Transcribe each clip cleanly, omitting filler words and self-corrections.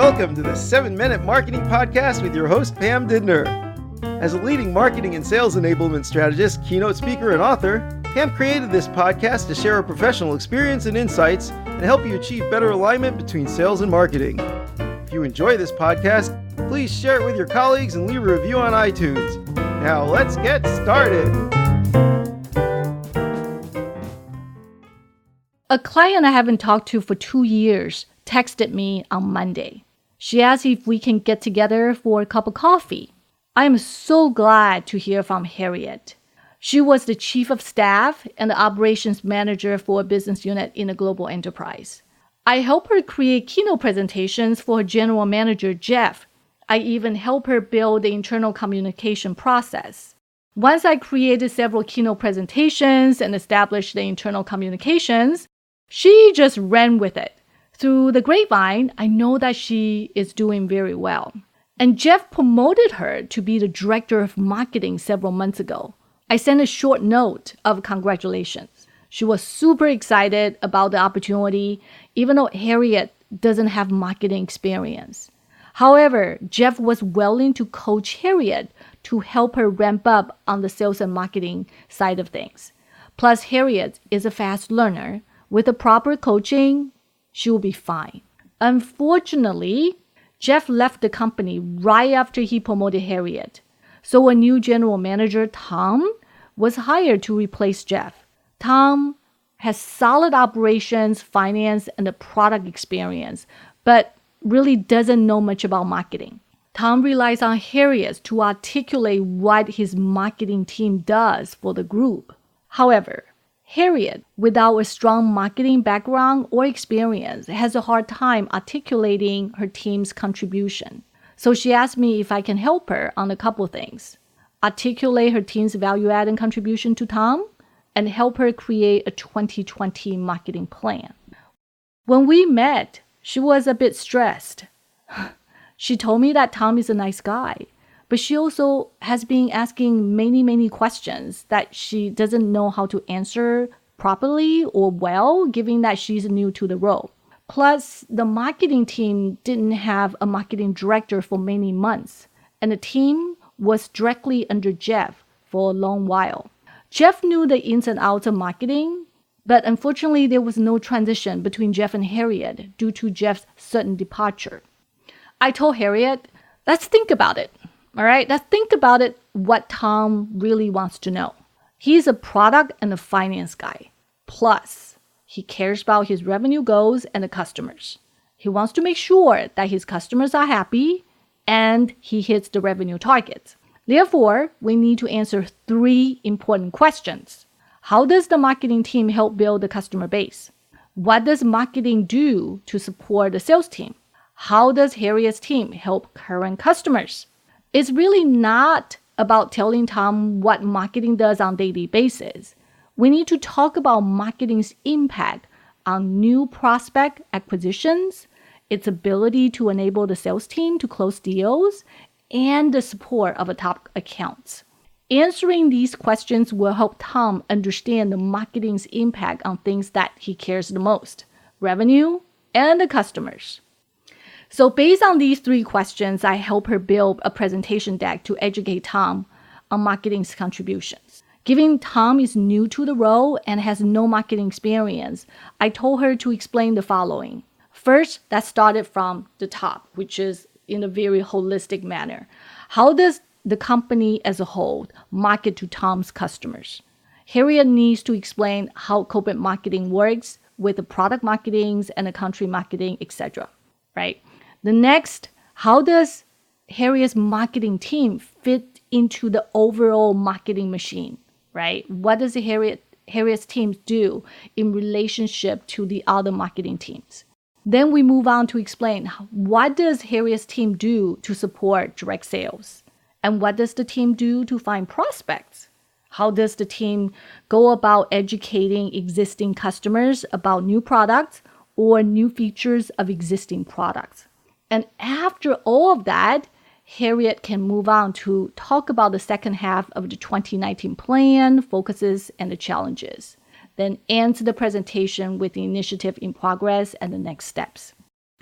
Welcome to the 7-Minute Marketing Podcast with your host, Pam Didner. As a leading marketing and sales enablement strategist, keynote speaker, and author, Pam created this podcast to share her professional experience and insights and help you achieve better alignment between sales and marketing. If you enjoy this podcast, please share it with your colleagues and leave a review on iTunes. Now let's get started. A client I haven't talked to for 2 years texted me on Monday. She asked if we can get together for a cup of coffee. I am so glad to hear from Harriet. She was the chief of staff and the operations manager for a business unit in a global enterprise. I helped her create keynote presentations for her general manager, Jeff. I even helped her build the internal communication process. Once I created several keynote presentations and established the internal communications, she just ran with it. Through the grapevine, I know that she is doing very well. And Jeff promoted her to be the director of marketing several months ago. I sent a short note of congratulations. She was super excited about the opportunity, even though Harriet doesn't have marketing experience. However, Jeff was willing to coach Harriet to help her ramp up on the sales and marketing side of things. Plus, Harriet is a fast learner. With the proper coaching, she will be fine. Unfortunately, Jeff left the company right after he promoted Harriet. So a new general manager, Tom, was hired to replace Jeff. Tom has solid operations, finance, and a product experience, but really doesn't know much about marketing. Tom relies on Harriet to articulate what his marketing team does for the group. However, Harriet, without a strong marketing background or experience, has a hard time articulating her team's contribution. So she asked me if I can help her on a couple things. Articulate her team's value-add and contribution to Tom, and help her create a 2020 marketing plan. When we met, she was a bit stressed. She told me that Tom is a nice guy, but she also has been asking many questions that she doesn't know how to answer properly or well, given that she's new to the role. Plus, the marketing team didn't have a marketing director for many months, and the team was directly under Jeff for a long while. Jeff knew the ins and outs of marketing, but unfortunately, there was no transition between Jeff and Harriet due to Jeff's sudden departure. I told Harriet, let's think about it. All right, let's think about it, what Tom really wants to know. He's a product and a finance guy. Plus, he cares about his revenue goals and the customers. He wants to make sure that his customers are happy and he hits the revenue targets. Therefore, we need to answer 3 important questions. How does the marketing team help build the customer base? What does marketing do to support the sales team? How does Harriet's team help current customers? It's really not about telling Tom what marketing does on a daily basis. We need to talk about marketing's impact on new prospect acquisitions, its ability to enable the sales team to close deals, and the support of the top accounts. Answering these questions will help Tom understand the marketing's impact on things that he cares the most: revenue and the customers. So based on these 3 questions, I help her build a presentation deck to educate Tom on marketing's contributions. Given Tom is new to the role and has no marketing experience, I told her to explain the following. First, that started from the top, which is in a very holistic manner. How does the company as a whole market to Tom's customers? Harriet needs to explain how corporate marketing works with the product marketings and the country marketing, etc. Right? The next, how does Harriet's marketing team fit into the overall marketing machine, right? What does Harriet's team do in relationship to the other marketing teams? Then we move on to explain what does Harriet's team do to support direct sales? And what does the team do to find prospects? How does the team go about educating existing customers about new products or new features of existing products? And after all of that, Harriet can move on to talk about the second half of the 2019 plan, focuses, and the challenges. Then ends the presentation with the initiative in progress and the next steps.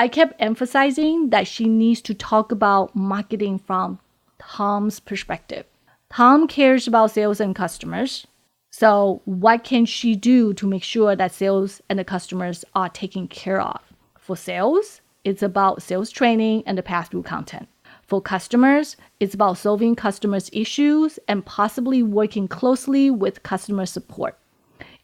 I kept emphasizing that she needs to talk about marketing from Tom's perspective. Tom cares about sales and customers. So what can she do to make sure that sales and the customers are taken care of? For sales, it's about sales training and the pass-through content. For customers, it's about solving customers' issues and possibly working closely with customer support.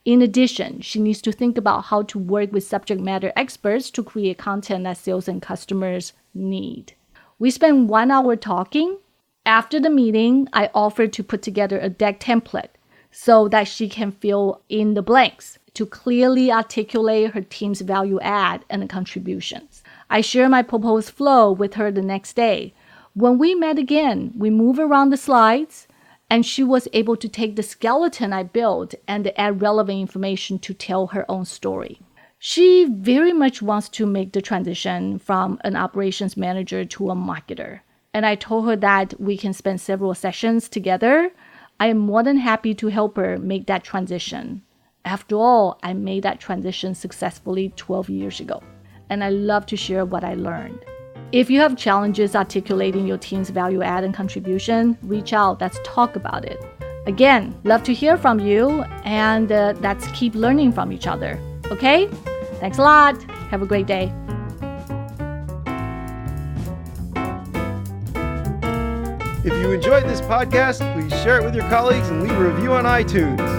In addition, she needs to think about how to work with subject matter experts to create content that sales and customers need. We spent 1 hour talking. After the meeting, I offered to put together a deck template so that she can fill in the blanks to clearly articulate her team's value add and the contributions. I shared my proposed flow with her the next day. When we met again, we moved around the slides, and she was able to take the skeleton I built and add relevant information to tell her own story. She very much wants to make the transition from an operations manager to a marketer. And I told her that we can spend several sessions together. I am more than happy to help her make that transition. After all, I made that transition successfully 12 years ago, and I love to share what I learned. If you have challenges articulating your team's value add and contribution, reach out. Let's talk about it. Again, love to hear from you, and let's keep learning from each other. Okay? Thanks a lot. Have a great day. If you enjoyed this podcast, please share it with your colleagues and leave a review on iTunes.